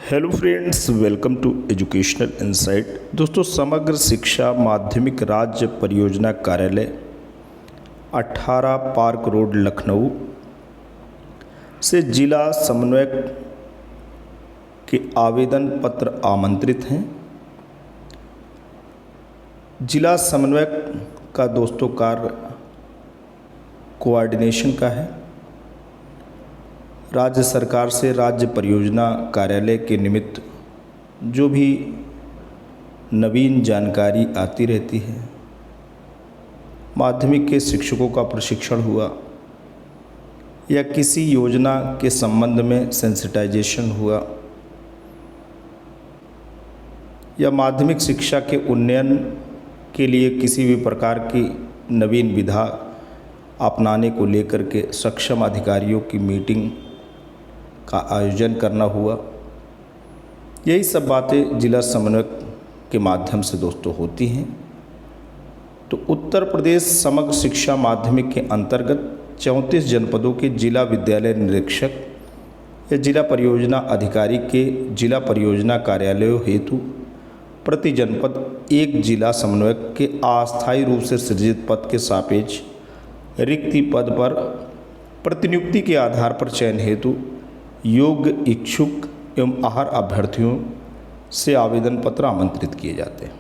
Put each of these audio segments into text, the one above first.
Hello friends, welcome to educational insight. दोस्तों, समग्र शिक्षा माध्यमिक राज्य परियोजना कार्यालय 18 पार्क रोड लखनऊ से जिला समन्वयक के आवेदन पत्र आमंत्रित हैं। जिला समन्वयक का दोस्तों कार्य कोऑर्डिनेशन का है। राज्य सरकार से राज्य परियोजना कार्यालय के निमित्त जो भी नवीन जानकारी आती रहती है, माध्यमिक के शिक्षकों का प्रशिक्षण हुआ या किसी योजना के संबंध में सेंसिटाइजेशन हुआ या माध्यमिक शिक्षा के उन्नयन के लिए किसी भी प्रकार की नवीन विधा अपनाने को लेकर के सक्षम अधिकारियों की मीटिंग का आयोजन करना हुआ, यही सब बातें जिला समन्वयक के माध्यम से दोस्तों होती हैं। तो उत्तर प्रदेश समग्र शिक्षा माध्यमिक के अंतर्गत 34 जनपदों के जिला विद्यालय निरीक्षक या जिला परियोजना अधिकारी के जिला परियोजना कार्यालयों हेतु प्रति जनपद एक जिला समन्वयक के अस्थायी रूप से सृजित पद के सापेक्ष रिक्ति पद पर प्रतिनियुक्ति के आधार पर चयन हेतु योग्य इच्छुक एवं आहर अभ्यर्थियों से आवेदन पत्र आमंत्रित किए जाते हैं।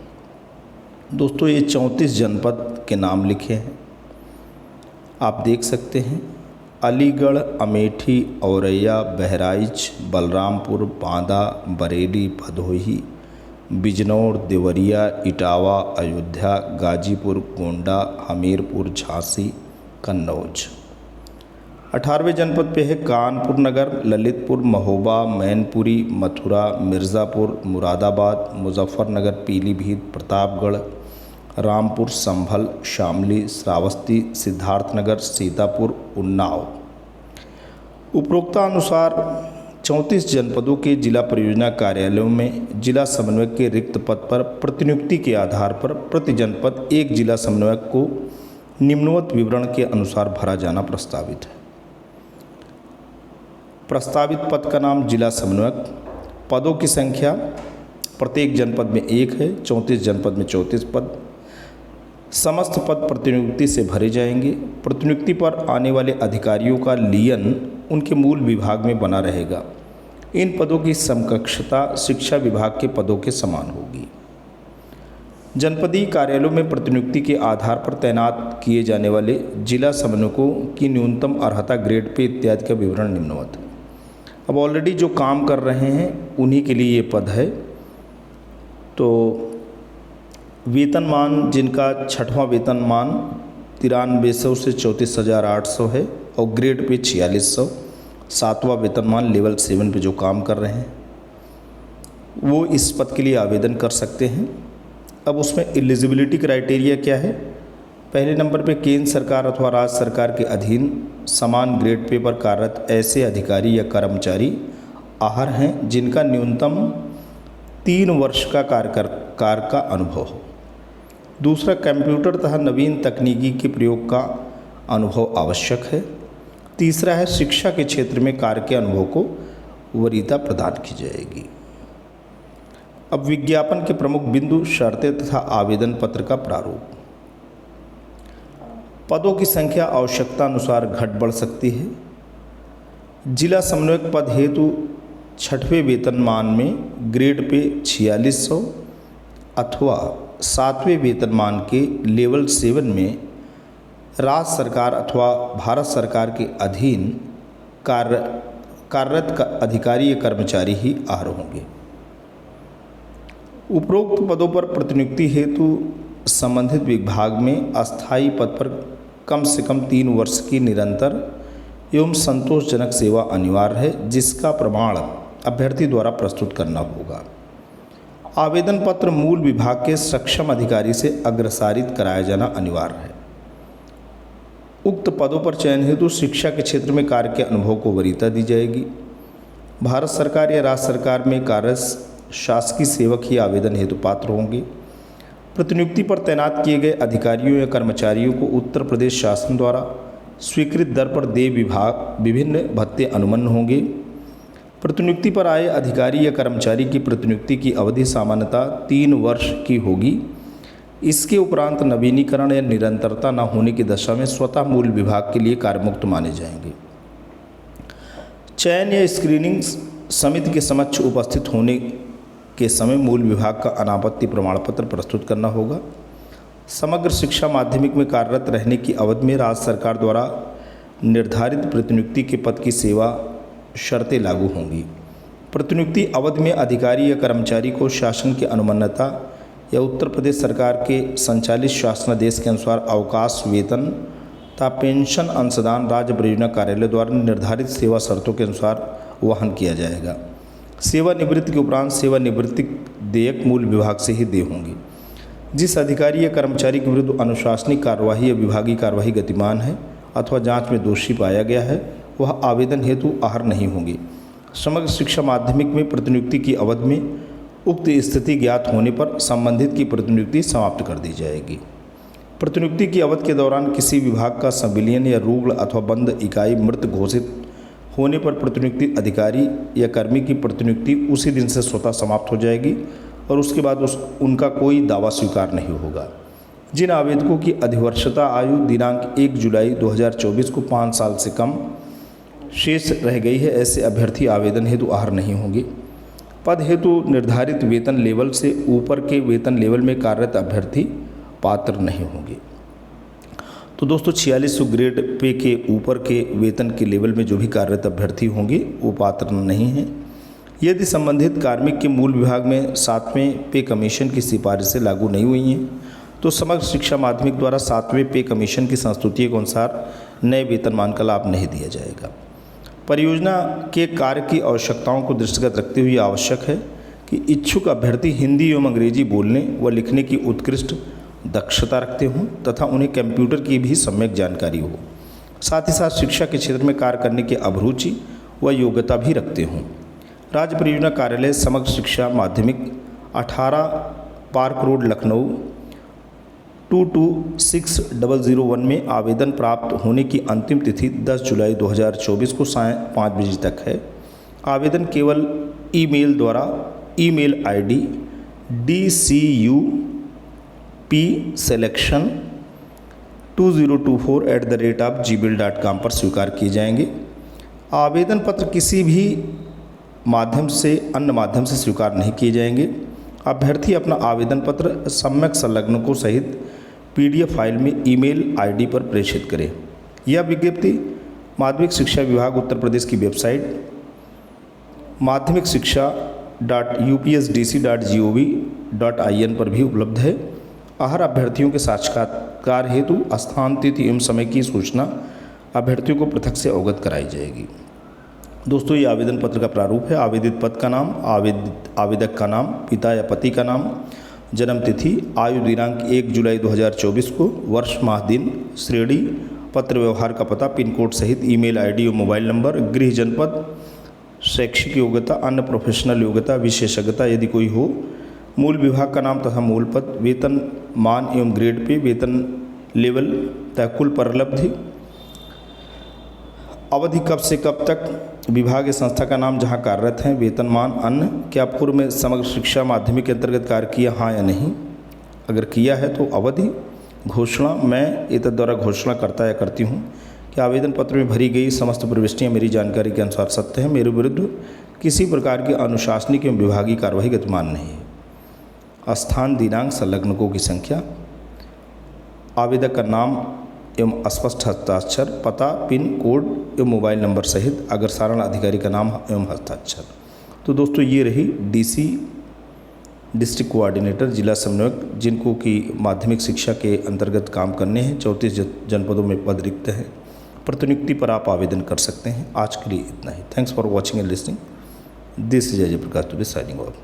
दोस्तों, ये 34 जनपद के नाम लिखे हैं, आप देख सकते हैं। अलीगढ़, अमेठी, औरैया, बहराइच, बलरामपुर, बांदा, बरेली, भदोही, बिजनौर, देवरिया, इटावा, अयोध्या, गाजीपुर, गोंडा, हमीरपुर, झांसी, कन्नौज। 18वें जनपद पे है कानपुर नगर, ललितपुर, महोबा, मैनपुरी, मथुरा, मिर्ज़ापुर, मुरादाबाद, मुजफ्फरनगर, पीलीभीत, प्रतापगढ़, रामपुर, संभल, शामली, श्रावस्ती, सिद्धार्थनगर, सीतापुर, उन्नाव। उपरोक्तानुसार 34 जनपदों के जिला परियोजना कार्यालयों में जिला समन्वयक के रिक्त पद पर प्रतिनियुक्ति के आधार पर प्रति जनपद एक जिला समन्वयक को निम्नवत विवरण के अनुसार भरा जाना प्रस्तावित है। प्रस्तावित पद का नाम जिला समन्वयक। पदों की संख्या प्रत्येक जनपद में 1 है, 34 जनपद में 34 पद। समस्त पद प्रतिनियुक्ति से भरे जाएंगे। प्रतिनियुक्ति पर आने वाले अधिकारियों का लियन उनके मूल विभाग में बना रहेगा। इन पदों की समकक्षता शिक्षा विभाग के पदों के समान होगी। जनपदीय कार्यालयों में प्रतिनियुक्ति के आधार पर तैनात किए जाने वाले जिला समन्वयकों की न्यूनतम अर्हता, ग्रेड पे इत्यादि का विवरण निम्नवत है। अब ऑलरेडी जो काम कर रहे हैं उन्हीं के लिए ये पद है। तो वेतनमान जिनका 6वां वेतनमान 9300 से 34,800 है और ग्रेड पे 4600, 7वां वेतनमान लेवल 7 पे जो काम कर रहे हैं वो इस पद के लिए आवेदन कर सकते हैं। अब उसमें एलिजिबिलिटी क्राइटेरिया क्या है? पहले नंबर पे केंद्र सरकार अथवा राज्य सरकार के अधीन समान ग्रेड पे पर कार्यरत ऐसे अधिकारी या कर्मचारी आहर हैं जिनका न्यूनतम 3 वर्ष का कार्य का अनुभव हो। दूसरा, कंप्यूटर तथा नवीन तकनीकी के प्रयोग का अनुभव आवश्यक है। तीसरा है, शिक्षा के क्षेत्र में कार्य के अनुभव को वरीयता प्रदान की जाएगी। अब विज्ञापन के प्रमुख बिंदु, शर्तें तथा आवेदन पत्र का प्रारूप। पदों की संख्या आवश्यकता अनुसार घट बढ़ सकती है। जिला समन्वयक पद हेतु 6वें वेतनमान में ग्रेड पे 4600 अथवा 7वें वेतनमान के लेवल 7 में राज्य सरकार अथवा भारत सरकार के अधीन कार्यरत अधिकारी या कर्मचारी ही आहर होंगे। उपरोक्त पदों पर प्रतिनियुक्ति हेतु संबंधित विभाग में अस्थायी पद पर कम से कम 3 वर्ष की निरंतर एवं संतोषजनक सेवा अनिवार्य है, जिसका प्रमाण अभ्यर्थी द्वारा प्रस्तुत करना होगा। आवेदन पत्र मूल विभाग के सक्षम अधिकारी से अग्रसारित कराया जाना अनिवार्य है। उक्त पदों पर चयन हेतु शिक्षा के क्षेत्र में कार्य के अनुभव को वरीयता दी जाएगी। भारत सरकार या राज्य सरकार में कार्यरत शासकीय सेवक ही आवेदन हेतु पात्र होंगे। प्रतिनियुक्ति पर तैनात किए गए अधिकारियों या कर्मचारियों को उत्तर प्रदेश शासन द्वारा स्वीकृत दर पर देय विभाग विभिन्न भत्ते अनुमन्न होंगे। प्रतिनियुक्ति पर आए अधिकारी या कर्मचारी की प्रतिनियुक्ति की अवधि सामान्यतः 3 वर्ष की होगी। इसके उपरांत नवीनीकरण या निरंतरता न होने की दशा में स्वतः मूल विभाग के लिए कार्यमुक्त माने जाएंगे। चयन या स्क्रीनिंग समिति के समक्ष उपस्थित होने के समय मूल विभाग का अनापत्ति प्रमाण पत्र प्रस्तुत करना होगा। समग्र शिक्षा माध्यमिक में कार्यरत रहने की अवधि में राज्य सरकार द्वारा निर्धारित प्रतिनियुक्ति के पद की सेवा शर्तें लागू होंगी। प्रतिनियुक्ति अवधि में अधिकारी या कर्मचारी को शासन की अनुमान्यता या उत्तर प्रदेश सरकार के संचालित शासनादेश के अनुसार अवकाश वेतन तथा पेंशन अंशदान राज्य परियोजना कार्यालय द्वारा निर्धारित सेवा शर्तों के अनुसार वहन किया जाएगा। सेवानिवृत्ति के उपरांत सेवानिवृत्ति देयक मूल विभाग से ही देय होंगी। जिस अधिकारी या कर्मचारी के विरुद्ध अनुशासनिक कार्यवाही या विभागीय कार्यवाही गतिमान है अथवा जांच में दोषी पाया गया है, वह आवेदन हेतु आहर नहीं होंगे। समग्र शिक्षा माध्यमिक में प्रतिनियुक्ति की अवधि में उक्त स्थिति ज्ञात होने पर संबंधित की प्रतिनियुक्ति समाप्त कर दी जाएगी। प्रतिनियुक्ति की अवधि के दौरान किसी विभाग का संविलियन या रुग्ण अथवा बंद इकाई मृत घोषित होने पर प्रतिनियुक्ति अधिकारी या कर्मी की प्रतिनियुक्ति उसी दिन से स्वतः समाप्त हो जाएगी और उसके बाद उनका कोई दावा स्वीकार नहीं होगा। जिन आवेदकों की अधिवर्षता आयु दिनांक 1 जुलाई 2024 को 5 साल से कम शेष रह गई है, ऐसे अभ्यर्थी आवेदन हेतु आहर नहीं होंगे। पद हेतु निर्धारित वेतन लेवल से ऊपर के वेतन लेवल में कार्यरत अभ्यर्थी पात्र नहीं होंगे। तो दोस्तों 4600 ग्रेड पे के ऊपर के वेतन के लेवल में जो भी कार्यरत अभ्यर्थी होंगे वो पात्र नहीं हैं। यदि संबंधित कार्मिक के मूल विभाग में 7वें पे कमीशन की सिफारिशें लागू नहीं हुई हैं तो समग्र शिक्षा माध्यमिक द्वारा 7वें पे कमीशन की संस्तुतियों के अनुसार नए वेतनमान का लाभ नहीं दिया जाएगा। परियोजना के कार्य की आवश्यकताओं को दृष्टिगत रखते हुए आवश्यक है कि इच्छुक अभ्यर्थी हिंदी एवं अंग्रेजी बोलने व लिखने की उत्कृष्ट दक्षता रखते हों तथा उन्हें कंप्यूटर की भी सम्यक जानकारी हो। साथ ही साथ शिक्षा के क्षेत्र में कार्य करने की अभिरुचि व योग्यता भी रखते हों। राज्य परियोजना कार्यालय समग्र शिक्षा माध्यमिक 18 पार्क रोड लखनऊ 226001 में आवेदन प्राप्त होने की अंतिम तिथि 10 जुलाई 2024 को सायं 5 बजे तक है। आवेदन केवल ईमेल द्वारा ईमेल आईडी dcupselection2024@gmail.com पर स्वीकार किए जाएंगे। आवेदन पत्र किसी भी अन्य माध्यम से स्वीकार नहीं किए जाएंगे। अभ्यर्थी अपना आवेदन पत्र सम्यक संलग्नकों सहित PDF फाइल में ईमेल आईडी पर प्रेषित करें। यह विज्ञप्ति माध्यमिक शिक्षा विभाग उत्तर प्रदेश की वेबसाइट माध्यमिक शिक्षा.upsdc.gov.in पर भी उपलब्ध है। आहर अभ्यर्थियों के साक्षात्कार हेतु स्थान, तिथि एवं समय की सूचना अभ्यर्थियों को पृथक से अवगत कराई जाएगी। दोस्तों ये आवेदन पत्र का प्रारूप है। आवेदित पद का नाम, आवेदक का नाम, पिता या पति का नाम, जन्म तिथि, आयु दिनांक 1 जुलाई 2024 को, वर्ष माह दिन, श्रेणी, पत्र व्यवहार का पता, पिन कोड सहित ईमेल आईडी और मोबाइल नंबर, गृह जनपद, शैक्षिक योग्यता, अन्य प्रोफेशनल योग्यता, विशेषज्ञता यदि कोई हो, मूल विभाग का नाम तथा मूल पद, वेतन मान एवं ग्रेड पे, वेतन लेवल तथा कुल परलब्धि, अवधि कब से कब तक, विभाग या संस्था का नाम जहां कार्यरत हैं, वेतनमान, अन्य, क्या पूर्व में समग्र शिक्षा माध्यमिक के अंतर्गत कार्य किया हाँ या नहीं, अगर किया है तो अवधि, घोषणा, मैं एतद द्वारा घोषणा करता या करती हूँ कि आवेदन पत्र में भरी गई समस्त प्रविष्टियाँ मेरी जानकारी के अनुसार सत्य है, मेरे विरुद्ध किसी प्रकार की अनुशासनिक एवं विभागीय कार्यवाही गतिमान नहीं है। स्थान, दिनांक, संलग्नकों की संख्या, आवेदक का नाम एवं स्पष्ट हस्ताक्षर, पता, पिन कोड एवं मोबाइल नंबर सहित अग्रसारण अधिकारी का नाम एवं हस्ताक्षर। तो दोस्तों ये रही DC डिस्ट्रिक्ट कोऑर्डिनेटर, जिला समन्वयक, जिनको कि माध्यमिक शिक्षा के अंतर्गत काम करने हैं। 34 जनपदों में पद रिक्त हैं। प्रतिनियुक्ति पर आप आवेदन कर सकते हैं। आज के लिए इतना ही। Thanks for watching and listening. This is Ajay Prakash today signing of.